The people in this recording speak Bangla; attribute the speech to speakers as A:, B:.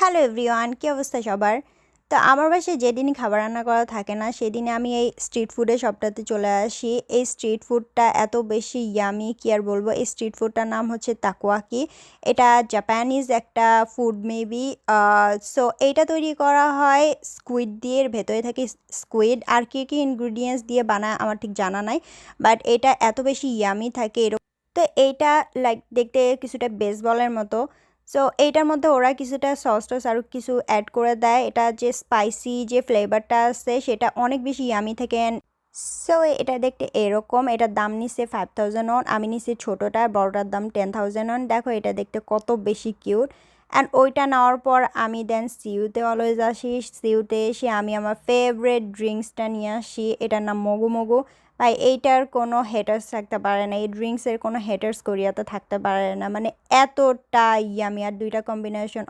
A: হ্যালো এভরিওয়ান, কী অবস্থা সবার? তো আমার বাসায় যেদিনই খাবার রান্না করা থাকে না সেদিনে আমি এই স্ট্রিট ফুডের শপটাতে চলে আসি। এই স্ট্রিট ফুডটা এত বেশি ইয়ামি কি আর বলবো। এই স্ট্রিট ফুডটার নাম হচ্ছে তাকোয়াকি। এটা জাপানিজ একটা ফুড মেবি। সো এইটা তৈরি করা হয় স্কুইড দিয়ে। এর ভেতরে থাকে স্কুইড, আর কী কী ইনগ্রিডিয়েন্টস দিয়ে বানায় আমার ঠিক জানা নাই, বাট এটা এত বেশি ইয়ামি থাকে এরকম। তো এইটা লাইক দেখতে কিছুটা বেসবলের মতো। সো এইটার মধ্যে ওরা কিছুটা সস টস আরও কিছু অ্যাড করে দেয়। এটা যে স্পাইসি যে ফ্লেভারটা আছে সেটা অনেক বেশি ইয়ামি থাকে। সো এটা দেখতে এরকম। এটার দাম নিচ্ছে 5000 ওন, আমি নিচ্ছি ছোটোটা, বড়টার দাম 10,000 ওন। দেখো এটা দেখতে কত বেশি কিউট। অ্যান্ড ওইটা নেওয়ার পর আমি দেন সিউতে অলওয়েজ আসি। সিউতে এসে আমি আমার ফেভারেট ড্রিঙ্কসটা নিয়ে আসি, এটার নাম মগু মগু। ভাই এইটার কোনো হেটার্স থাকতে পারে না, এই ড্রিঙ্কসের কোনো হেটার্স কোরিয়াতে থাকতে পারে না, মানে এতটা ইয়ামি। আর দুইটা কম্বিনেশন